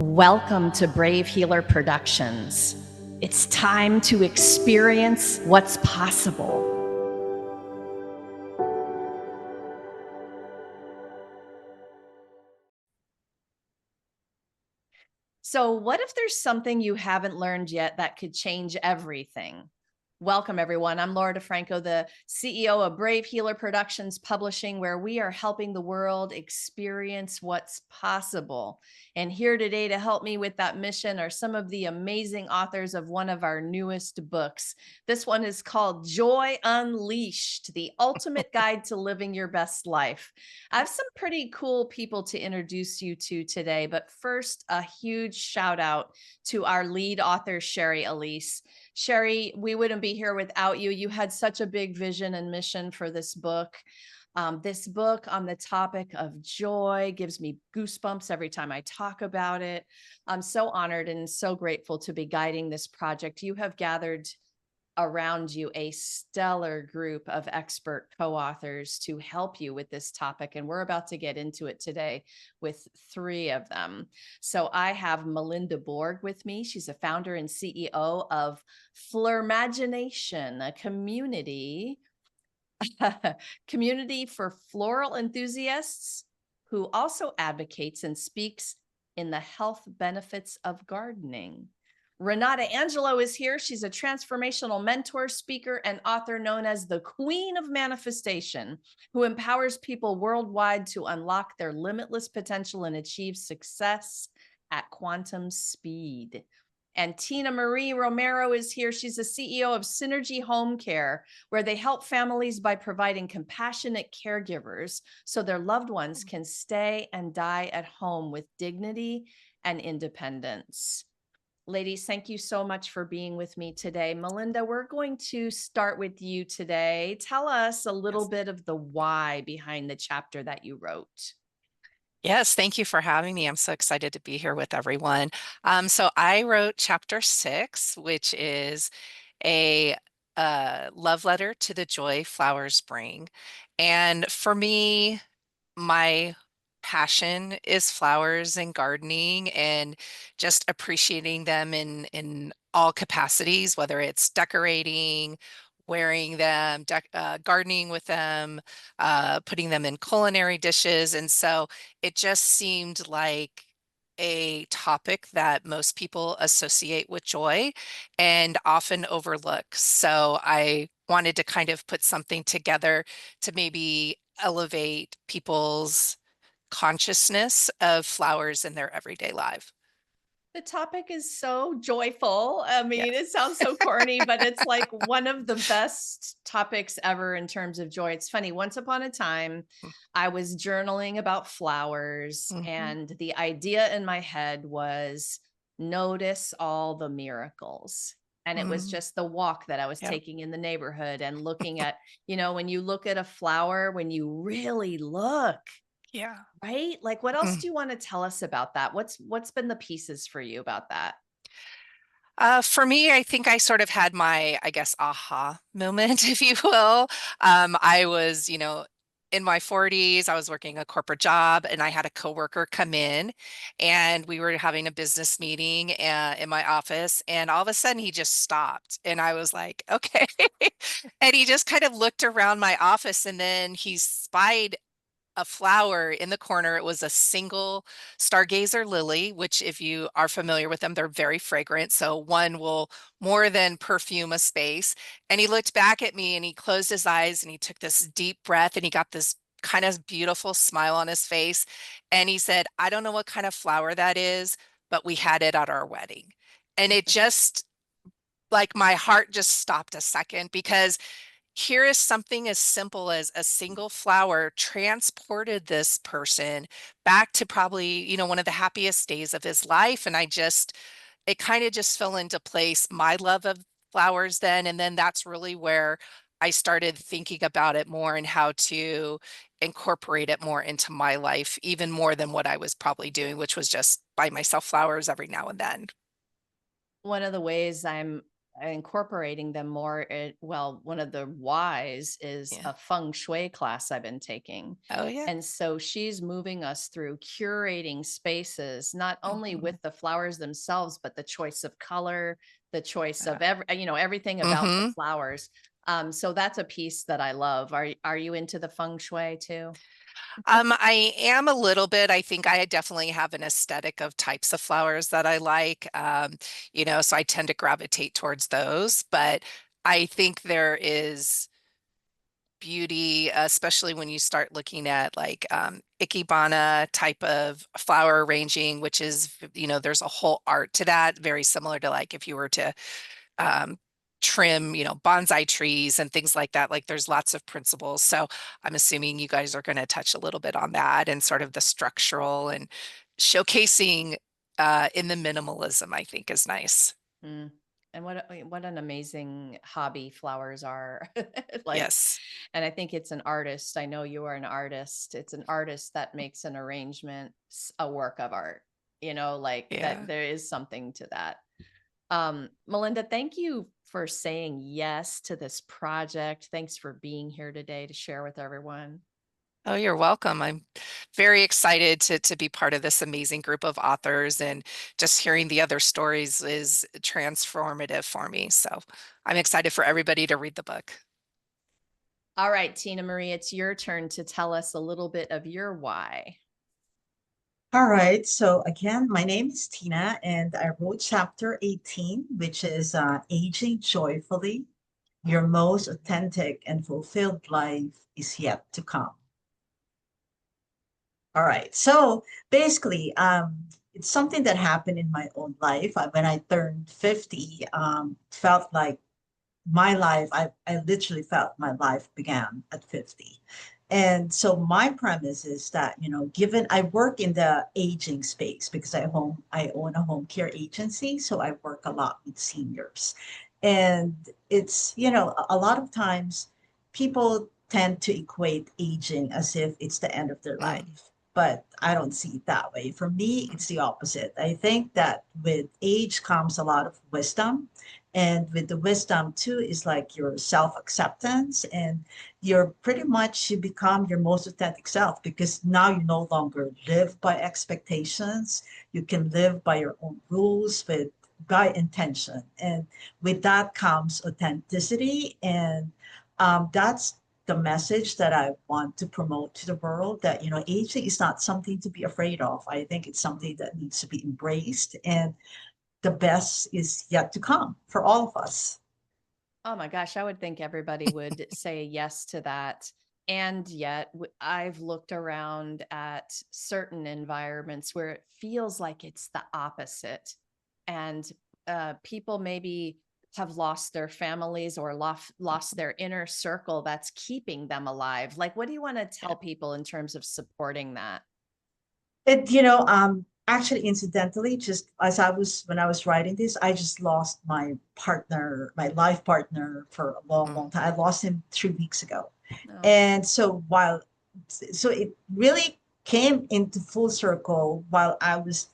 Welcome to Brave Healer Productions. It's time to experience what's possible. So, what if there's something you haven't learned yet that could change everything? Welcome, everyone. I'm Laura DeFranco, the CEO of Brave Healer Productions Publishing, where we are helping the world experience what's possible. And here today to help me with that mission are some of the amazing authors of one of our newest books. This one is called Joy Unleashed, the ultimate guide to living your best life. I have some pretty cool people to introduce you to today, but first, a huge shout out to our lead author, Shari Alyse. Shari, we wouldn't be here without you. You had such a big vision and mission for this book. This book on the topic of joy gives me goosebumps every time I talk about it. I'm so honored and so grateful to be guiding this project. You have gathered around you a stellar group of expert co-authors to help you with this topic. And we're about to get into it today with three of them. So I have Melinda Borg with me. She's a founder and CEO of Flirmagination, a community for floral enthusiasts who also advocates and speaks in the health benefits of gardening. Renata Angelo is here. She's a transformational mentor, speaker, and author known as the Queen of Manifestation, who empowers people worldwide to unlock their limitless potential and achieve success at quantum speed. And Tina Marie Romero is here. She's the CEO of Synergy Home Care, where they help families by providing compassionate caregivers so their loved ones can stay and die at home with dignity and independence. Ladies, thank you so much for being with me today. Melinda, we're going to start with you today. Tell us a little bit of the why behind the chapter that you wrote. Yes, thank you for having me. I'm so excited to be here with everyone. So I wrote chapter 6, which is a love letter to the joy flowers bring. And for me, my passion is flowers and gardening and just appreciating them in all capacities, whether it's decorating, wearing them, gardening with them, putting them in culinary dishes. And so it just seemed like a topic that most people associate with joy and often overlook. So I wanted to kind of put something together to maybe elevate people's consciousness of flowers in their everyday life. The topic is so joyful. I mean, it Yes. sounds so corny, but it's like one of the best topics ever in terms of joy. It's funny. Once upon a time, I was journaling about flowers, Mhm. and the idea in my head was notice all the miracles. And it was Mm, just the walk that I was yeah. taking in the neighborhood and looking at, when you look at a flower, when you really look, Yeah. right? Like, what else Mm. do you wanna tell us about that? What's been the pieces for you about that? For me, I think I sort of had my, I guess, aha moment, if you will. I was, in my 40s, I was working a corporate job, and I had a coworker come in, and we were having a business meeting in my office, and all of a sudden he just stopped, and I was like, okay. And he just kind of looked around my office, and then he spied a flower in the corner. It was a single stargazer lily, which if you are familiar with them, they're very fragrant. So one will more than perfume a space. And he looked back at me and he closed his eyes and he took this deep breath and he got this kind of beautiful smile on his face. And he said, I don't know what kind of flower that is, but we had it at our wedding. And it just, like, my heart just stopped a second, because here is something as simple as a single flower transported this person back to probably, one of the happiest days of his life. And it kind of just fell into place, my love of flowers then. And then that's really where I started thinking about it more and how to incorporate it more into my life, even more than what I was probably doing, which was just buy myself flowers every now and then. One of the ways I'm incorporating them more. Well, one of the whys is Yeah. a feng shui class I've been taking. Oh, yeah. And so she's moving us through curating spaces, not only Mhm. with the flowers themselves, but the choice of color, the choice Yeah. of everything about the Mhm. flowers. So that's a piece that I love. Are you into the feng shui too? I am a little bit. I think I definitely have an aesthetic of types of flowers that I like. So I tend to gravitate towards those, but I think there is beauty, especially when you start looking at like ikebana type of flower arranging, which is, there's a whole art to that, very similar to like if you were to um, trim, bonsai trees and things like that. Like there's lots of principles. So I'm assuming you guys are going to touch a little bit on that and sort of the structural and showcasing in the minimalism, I think is nice. Mm. And what an amazing hobby flowers are. Like, Yes. and I think it's an artist. I know you are an artist. It's an artist that makes an arrangement a work of art. Like that Yeah. there is something to that. Melinda, thank you for saying yes to this project. Thanks for being here today to share with everyone. Oh, you're welcome. I'm very excited to be part of this amazing group of authors, and just hearing the other stories is transformative for me. So I'm excited for everybody to read the book. All right, Tina Marie, it's your turn to tell us a little bit of your why. All right. So again, my name is Tina, and I wrote chapter 18, which is Aging Joyfully. Your most authentic and fulfilled life is yet to come. All right. So basically, it's something that happened in my own life. When I turned 50, felt like my life, I literally felt my life began at 50. And so my premise is that, given I work in the aging space because I own a home care agency, so I work a lot with seniors. And it's, a lot of times people tend to equate aging as if it's the end of their Mm, life. But I don't see it that way. For me, mm, it's the opposite. I think that with age comes a lot of wisdom, and with the wisdom too is like your self-acceptance, and you're pretty much you become your most authentic self because now you no longer live by expectations. You can live by your own rules with by intention. And with that comes authenticity. And that's the message that I want to promote to the world, that aging is not something to be afraid of. I think it's something that needs to be embraced, and the best is yet to come for all of us. Oh my gosh, I would think everybody would say yes to that. And yet, I've looked around at certain environments where it feels like it's the opposite. And people maybe have lost their families or lost their inner circle that's keeping them alive. Like, what do you want to yeah. tell people in terms of supporting that? Actually, incidentally, just as when I was writing this, I just lost my partner, my life partner for a long, Mm, long time. I lost him 3 weeks ago. No. And so it really came into full circle while I was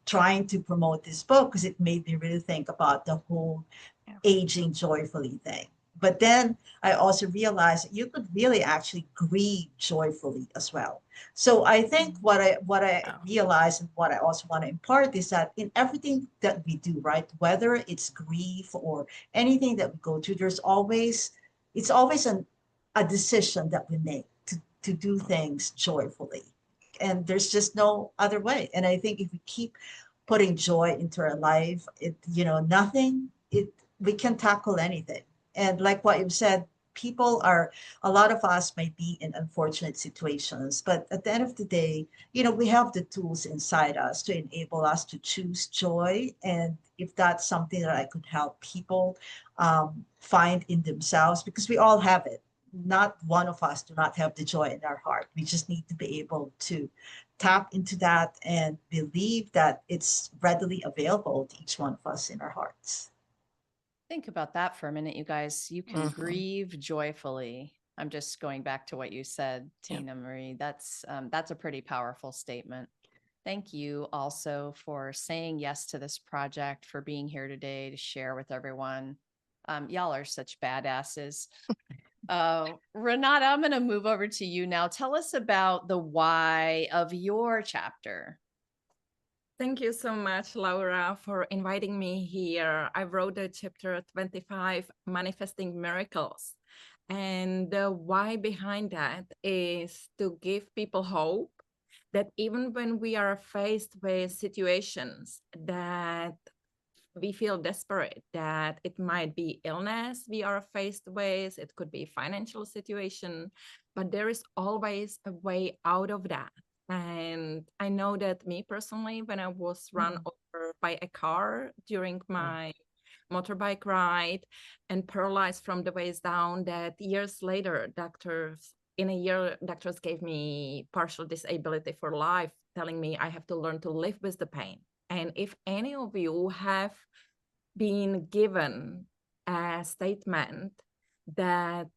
trying to promote this book, because it made me really think about the whole yeah. aging joyfully thing. But then I also realized that you could really actually grieve joyfully as well. So I think Mm. what I Oh, realized, and what I also want to impart, is that in everything that we do, right, whether it's grief or anything that we go through, it's always a decision that we make to do mm, things joyfully. And there's just no other way. And I think if we keep putting joy into our life, nothing, we can tackle anything. And like what you said, a lot of us might be in unfortunate situations, but at the end of the day, we have the tools inside us to enable us to choose joy. And if that's something that I could help people find in themselves, because we all have it. Not one of us do not have the joy in our heart. We just need to be able to tap into that and believe that it's readily available to each one of us in our hearts. Think about that for a minute, you guys. You can mhm, grieve joyfully. I'm just going back to what you said, yeah. Tina Marie. That's a pretty powerful statement. Thank you also for saying yes to this project, for being here today to share with everyone. Y'all are such badasses. Renata, I'm going to move over to you now. Tell us about the why of your chapter. Thank you so much, Laura, for inviting me here. I wrote the chapter 25, Manifesting Miracles. And the why behind that is to give people hope that even when we are faced with situations that we feel desperate, that it might be illness we are faced with, it could be financial situation, but there is always a way out of that. And I know that me personally, when I was run over by a car during my motorbike ride and paralyzed from the waist down, that years later, doctors gave me partial disability for life, telling me I have to learn to live with the pain. And if any of you have been given a statement that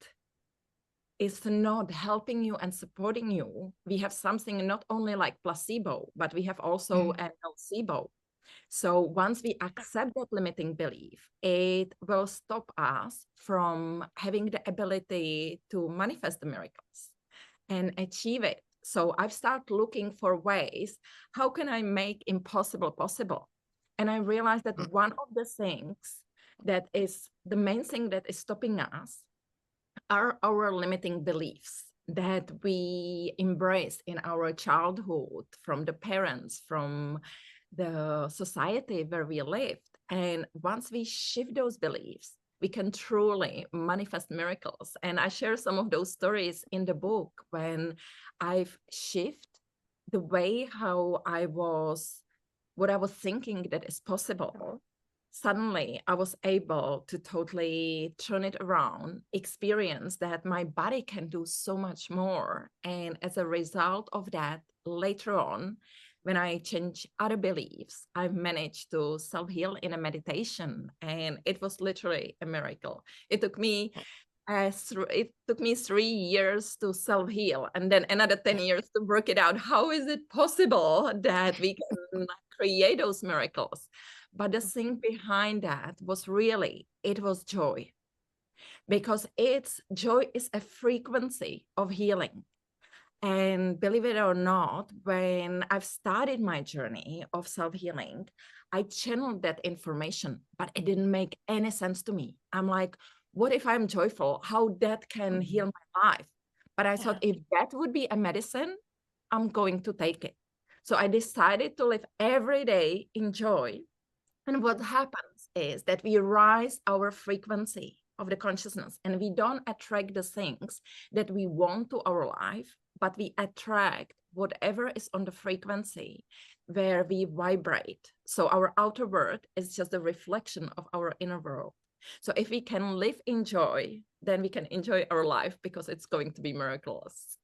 is not helping you and supporting you, we have something not only like placebo, but we have also a nocebo. So once we accept that limiting belief, it will stop us from having the ability to manifest the miracles and achieve it. So I've started looking for ways, how can I make impossible possible? And I realized that one of the things that is the main thing that is stopping us are our limiting beliefs that we embraced in our childhood from the parents, from the society where we lived. And once we shift those beliefs, we can truly manifest miracles. And I share some of those stories in the book when I've shifted the way what I was thinking that is possible. Suddenly I was able to totally turn it around, experience that my body can do so much more. And as a result of that, later on, when I change other beliefs, I've managed to self-heal in a meditation. And it was literally a miracle. It took me 3 years to self-heal and then another 10 years to work it out. How is it possible that we can create those miracles? But the thing behind that was really, it was joy. Because joy is a frequency of healing. And believe it or not, when I've started my journey of self-healing, I channeled that information, but it didn't make any sense to me. I'm like, what if I'm joyful? How that can heal my life? But I thought if that would be a medicine, I'm going to take it. So I decided to live every day in joy. And what happens is that we rise our frequency of the consciousness and we don't attract the things that we want to our life, but we attract whatever is on the frequency where we vibrate. So our outer world is just a reflection of our inner world. So if we can live in joy, then we can enjoy our life because it's going to be miraculous.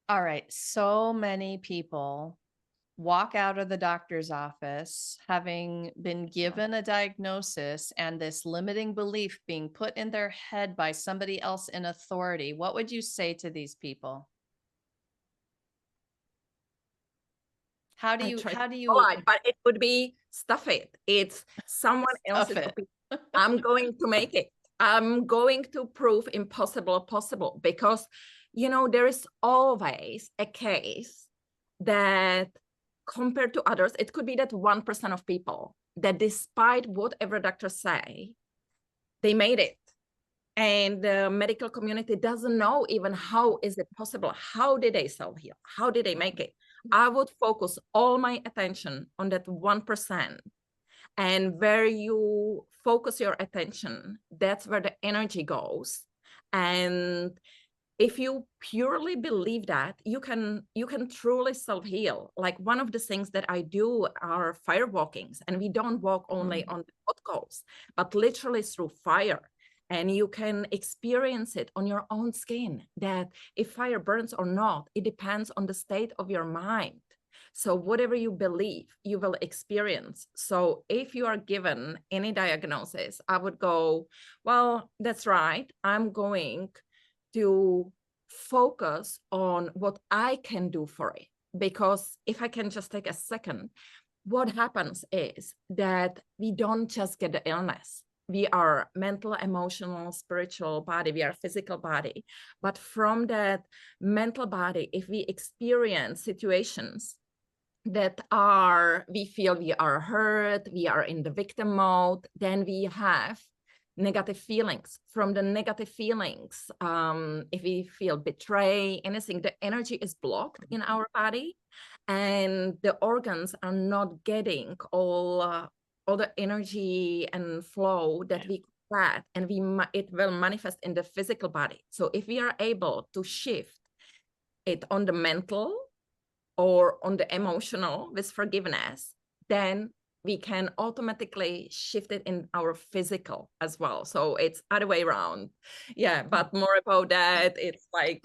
All right. So many people walk out of the doctor's office having been given a diagnosis and this limiting belief being put in their head by somebody else in authority. What would you say to these people? How do you but it would be stuff it. It's someone else's opinion. I'm going to make it. I'm going to prove impossible possible because, there is always a case that compared to others, it could be that 1% of people that despite whatever doctors say, they made it. And the medical community doesn't know even how is it possible? How did they self-heal? How did they make it? I would focus all my attention on that 1%. And where you focus your attention, that's where the energy goes. And if you purely believe that, you can truly self-heal. Like one of the things that I do are fire walkings, and we don't walk only on the hot coals, but literally through fire. And you can experience it on your own skin, that if fire burns or not, it depends on the state of your mind. So whatever you believe, you will experience. So if you are given any diagnosis, I would go, well, that's right. I'm going to focus on what I can do for it. because if I can just take a second, what happens is that we don't just get the illness. We are mental, emotional, spiritual body, we are physical body. But from that mental body, if we experience situations that we feel we are hurt, we are in the victim mode, then we have negative feelings. From the negative feelings, if we feel betrayed, anything, the energy is blocked in our body, and the organs are not getting all the energy and flow that we had, and it will manifest in the physical body. So if we are able to shift it on the mental or on the emotional with forgiveness, then we can automatically shift it in our physical as well. So it's other way around. Yeah, but more about that. It's like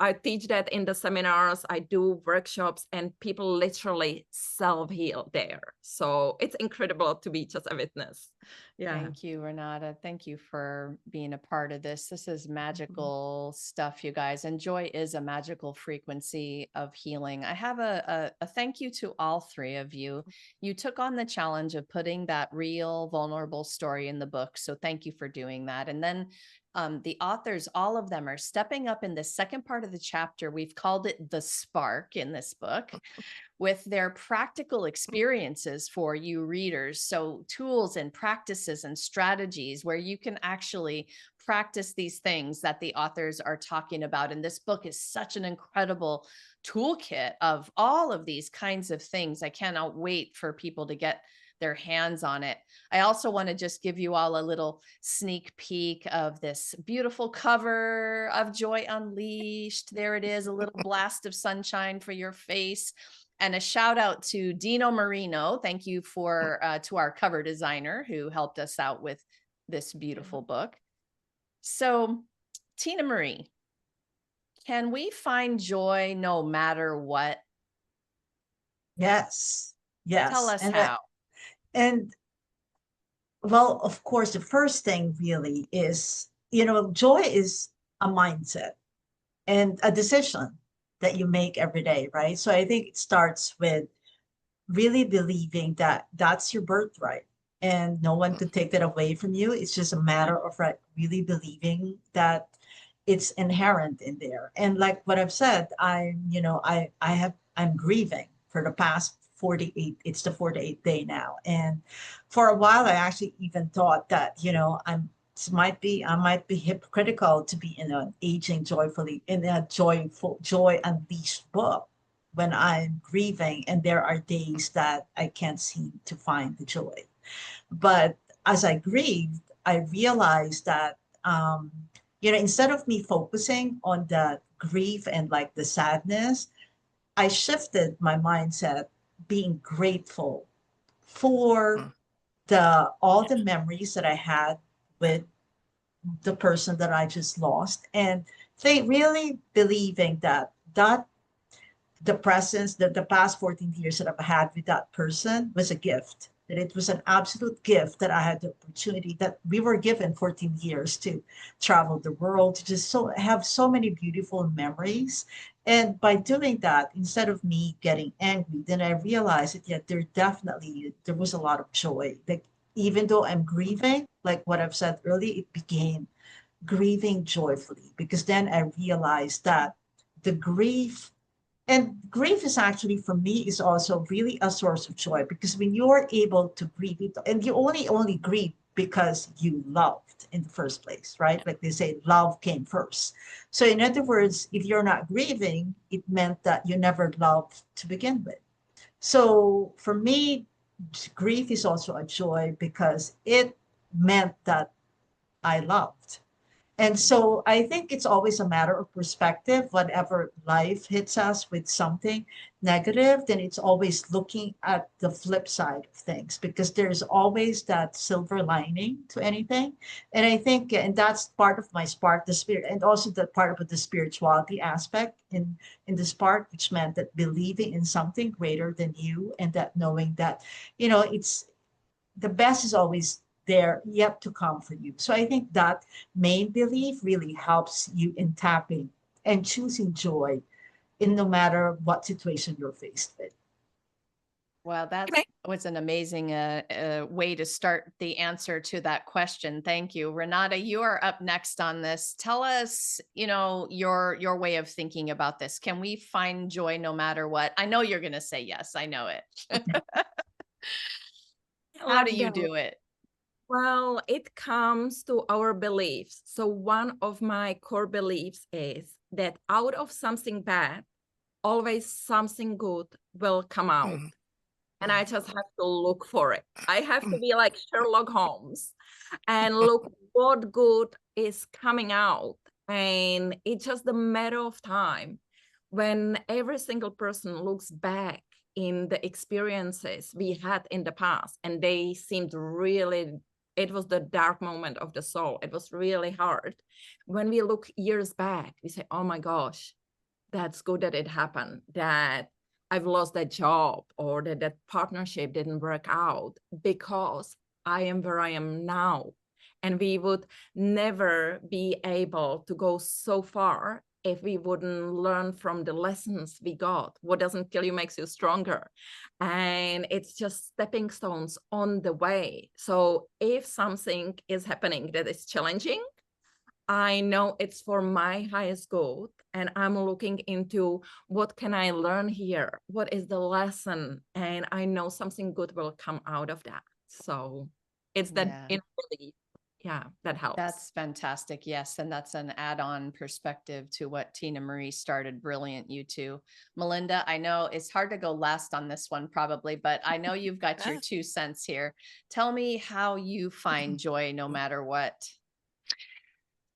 I teach that in the seminars, I do workshops, and people literally self-heal there. So it's incredible to be just a witness. Yeah. Thank you, Renata. Thank you for being a part of this. This is magical stuff, you guys. And joy is a magical frequency of healing. I have a thank you to all three of you. You took on the challenge of putting that real, vulnerable story in the book. So thank you for doing that. And then the authors, all of them are stepping up in the second part of the chapter. We've called it the spark in this book, with their practical experiences for you readers. So tools and practices and strategies where you can actually practice these things that the authors are talking about. And this book is such an incredible toolkit of all of these kinds of things. I cannot wait for people to get their hands on it. I also want to just give you all a little sneak peek of this beautiful cover of Joy Unleashed. There it is, a little blast of sunshine for your face. And a shout out to Dino Marino. Thank you to our cover designer who helped us out with this beautiful book. So, Tina Marie, can we find joy no matter what? Yes. Yes. Tell us how. And well, of course, the first thing really is, joy is a mindset and a decision that you make every day, right? So I think it starts with really believing that that's your birthright and no one could take that away from you. It's just a matter of really believing that it's inherent in there. And like what I've said, I'm grieving for the past 48, it's the 48th day now. And for a while, I actually even thought that, I might be hypocritical to be in an aging joyfully, in a joyful, joy unleashed book when I'm grieving. And there are days that I can't seem to find the joy. But as I grieved, I realized that, instead of me focusing on the grief and like the sadness, I shifted my mindset being grateful for all the memories that I had with the person that I just lost, and they really believing that the presence, that the past 14 years that I've had with that person was a gift, that it was an absolute gift, that I had the opportunity, that we were given 14 years to travel the world, to just have so many beautiful memories. And by doing that, instead of me getting angry, then I realized that there was a lot of joy. Like, even though I'm grieving, like what I've said earlier, it became grieving joyfully, because then I realized that the grief is actually, for me, is also really a source of joy, because when you're able to grieve it, and you only grieve because you loved in the first place, right? Like they say, love came first. So in other words, if you're not grieving, it meant that you never loved to begin with. So for me, grief is also a joy, because it meant that I loved. And so I think it's always a matter of perspective. Whenever life hits us with something negative, then it's always looking at the flip side of things, because there's always that silver lining to anything. And I think, and that's part of my spark, the spirit, and also the part of the spirituality aspect in the spark, which meant that believing in something greater than you, and that knowing that, it's the best is always there yet to come for you. So I think that main belief really helps you in tapping and choosing joy in no matter what situation you're faced with. Well, that was an amazing way to start the answer to that question. Thank you. Renata, you are up next on this. Tell us, your way of thinking about this. Can we find joy no matter what? I know you're going to say yes. I know it. How do you do it? Well, it comes to our beliefs. So one of my core beliefs is that out of something bad, always something good will come out. And I just have to look for it. I have to be like Sherlock Holmes and look what good is coming out. And it's just a matter of time when every single person looks back in the experiences we had in the past, and they seemed really, it was the dark moment of the soul. It was really hard. When we look years back, we say, oh my gosh, that's good that it happened, that I've lost that job, or that partnership didn't work out, because I am where I am now. And we would never be able to go so far if we wouldn't learn from the lessons we got. What doesn't kill you makes you stronger. And it's just stepping stones on the way. So if something is happening that is challenging, I know it's for my highest good, and I'm looking into what can I learn here? What is the lesson? And I know something good will come out of that. So it's that inner belief. Yeah, that helps. That's fantastic. Yes. And that's an add-on perspective to what Tina Marie started. Brilliant, you two. Melinda, I know it's hard to go last on this one probably, but I know you've got your 2 cents here. Tell me how you find joy no matter what.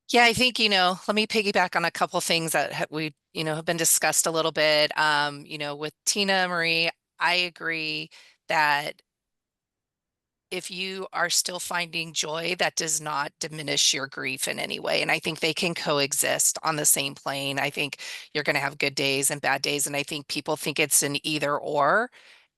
Yeah, I think, let me piggyback on a couple things that have been discussed a little bit. With Tina Marie, I agree that if you are still finding joy, that does not diminish your grief in any way. And I think they can coexist on the same plane. I think you're going to have good days and bad days. And I think people think it's an either or.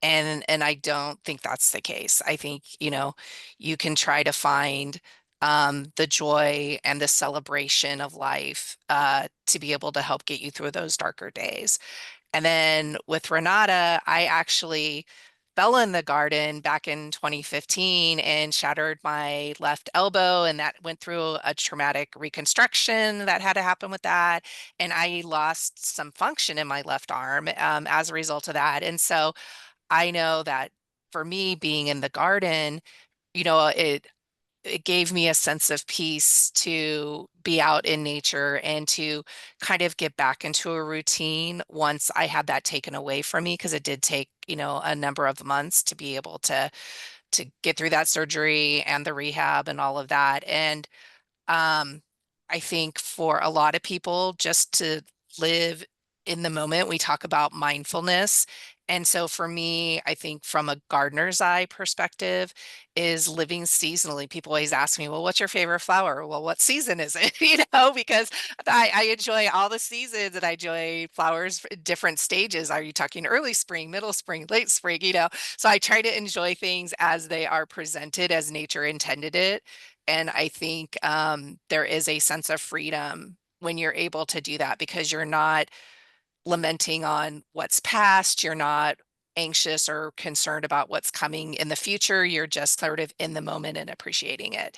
And I don't think that's the case. I think, you can try to find the joy and the celebration of life to be able to help get you through those darker days. And then with Renata, I actually fell in the garden back in 2015 and shattered my left elbow, and that went through a traumatic reconstruction that had to happen with that. And I lost some function in my left arm as a result of that. And so I know that for me, being in the garden, it gave me a sense of peace to be out in nature and to kind of get back into a routine once I had that taken away from me, because it did take, a number of months to be able to get through that surgery and the rehab and all of that. And I think for a lot of people, just to live in the moment, we talk about mindfulness. And so for me, I think from a gardener's eye perspective is living seasonally. People always ask me, well, what's your favorite flower? Well, what season is it? Because I enjoy all the seasons and I enjoy flowers at different stages. Are you talking early spring, middle spring, late spring? So I try to enjoy things as they are presented, as nature intended it. And I think there is a sense of freedom when you're able to do that, because you're not lamenting on what's past. You're not anxious or concerned about what's coming in the future. You're just sort of in the moment and appreciating it.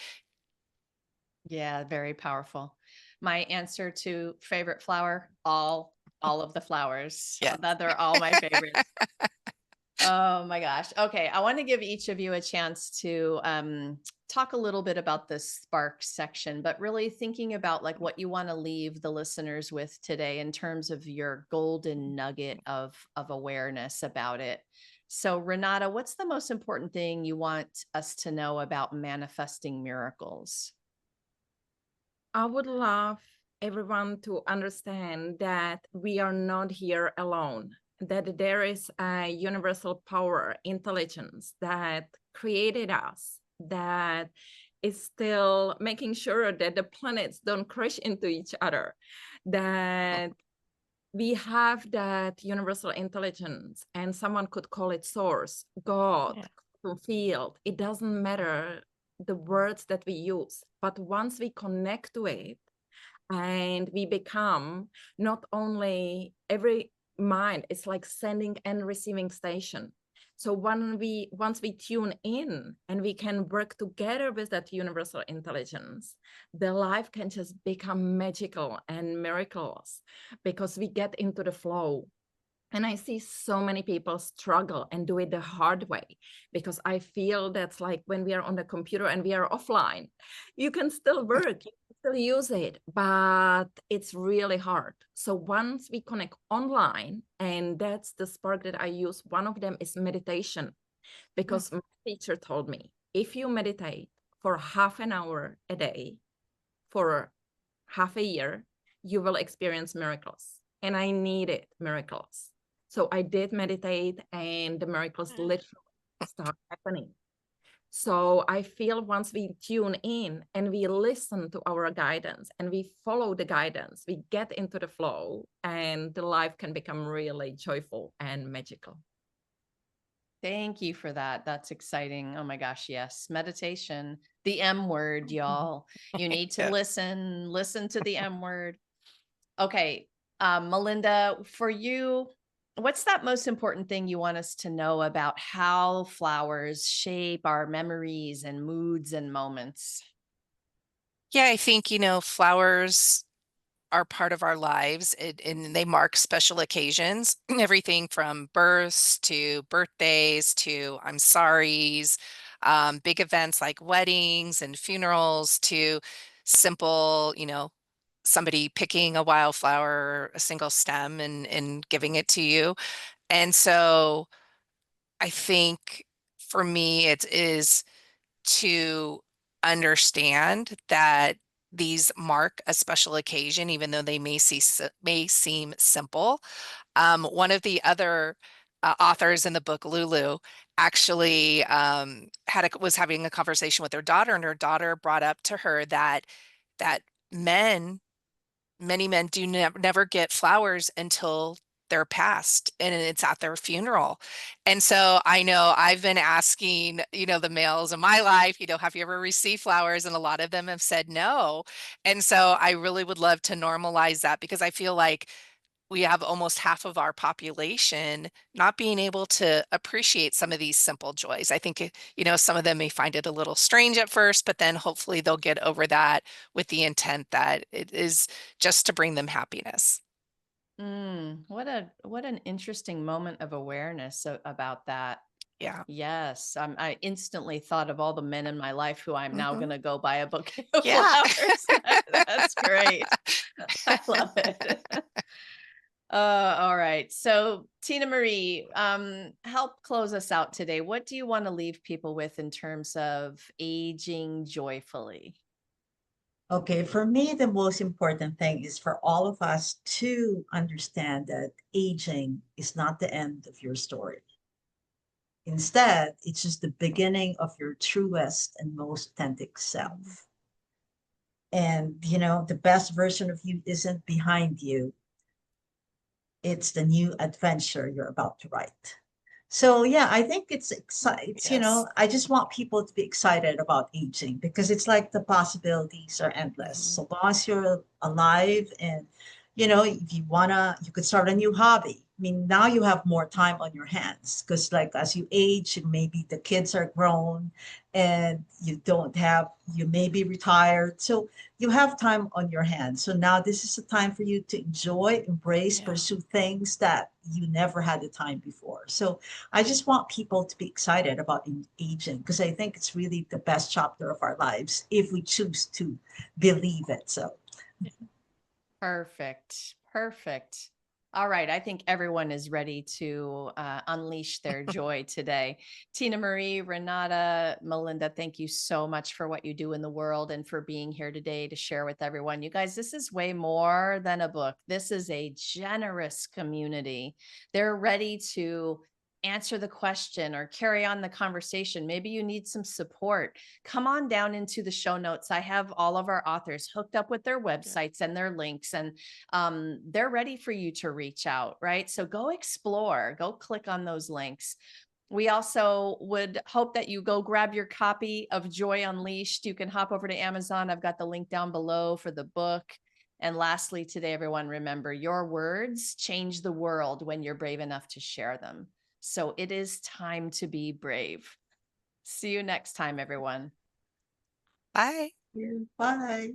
Yeah, very powerful. My answer to favorite flower, all of the flowers. Yeah. They're all my favorites. Oh my gosh. Okay. I want to give each of you a chance to talk a little bit about the spark section, but really thinking about like what you want to leave the listeners with today in terms of your golden nugget of awareness about it. So Renata, what's the most important thing you want us to know about manifesting miracles? I would love everyone to understand that we are not here alone, that there is a universal power, intelligence that created us, that is still making sure that the planets don't crash into each other, that we have that universal intelligence, and someone could call it source, God, quantum field. It doesn't matter the words that we use, but once we connect to it and we become not only mind. It's like sending and receiving station. So once we tune in and we can work together with that universal intelligence, the life can just become magical and miracles because we get into the flow. And I see so many people struggle and do it the hard way, because I feel that's like when we are on the computer and we are offline, you can still work, you can still use it, but it's really hard. So once we connect online, and that's the spark that I use, one of them is meditation, because my teacher told me, if you meditate for half an hour a day for half a year, you will experience miracles. And I needed miracles. So I did meditate, and the miracles literally start happening. So I feel once we tune in and we listen to our guidance and we follow the guidance, we get into the flow, and the life can become really joyful and magical. Thank you for that. That's exciting. Oh my gosh, yes. Meditation, the M word, y'all. You need to listen to the M word. Okay, Melinda, for you, what's that most important thing you want us to know about how flowers shape our memories and moods and moments? Yeah, I think, flowers are part of our lives, and they mark special occasions, everything from births to birthdays to I'm sorry's, big events like weddings and funerals, to simple, somebody picking a wildflower, a single stem, and giving it to you. And so I think for me, it is to understand that these mark a special occasion, even though they may seem simple. One of the other authors in the book, Lulu, actually was having a conversation with her daughter, and her daughter brought up to her that men many men do never get flowers until they're passed and it's at their funeral. And so I know I've been asking, the males in my life, have you ever received flowers? And a lot of them have said no. And so I really would love to normalize that, because I feel like we have almost half of our population not being able to appreciate some of these simple joys. I think, some of them may find it a little strange at first, but then hopefully they'll get over that with the intent that it is just to bring them happiness. What an interesting moment of awareness about that. Yeah. Yes, I instantly thought of all the men in my life who I'm now going to go buy a bouquet of Yeah. flowers. That's great. I love it. All right. So Tina Marie, help close us out today. What do you want to leave people with in terms of aging joyfully? Okay, for me, the most important thing is for all of us to understand that aging is not the end of your story. Instead, it's just the beginning of your truest and most authentic self. And, the best version of you isn't behind you. It's the new adventure you're about to write. So yeah, I think it's exciting. Yes. I just want people to be excited about aging, because it's like the possibilities are endless. So long as you're alive, and if you wanna, you could start a new hobby. I mean, now you have more time on your hands, because like as you age, maybe the kids are grown and you may be retired. So you have time on your hands. So now this is a time for you to enjoy, embrace, pursue things that you never had the time before. So I just want people to be excited about aging, because I think it's really the best chapter of our lives if we choose to believe it. So Perfect. Perfect. All right. I think everyone is ready to unleash their joy today. Tina Marie, Renata, Melinda, thank you so much for what you do in the world and for being here today to share with everyone. You guys, this is way more than a book. This is a generous community. They're ready to answer the question or carry on the conversation. Maybe you need some support. Come on down into the show notes. I have all of our authors hooked up with their websites and their links, and they're ready for you to reach out, right? So go explore, go click on those links. We also would hope that you go grab your copy of Joy Unleashed. You can hop over to Amazon. I've got the link down below for the book. And lastly, today, everyone, remember your words change the world when you're brave enough to share them. So it is time to be brave. See you next time, everyone. Bye. Bye.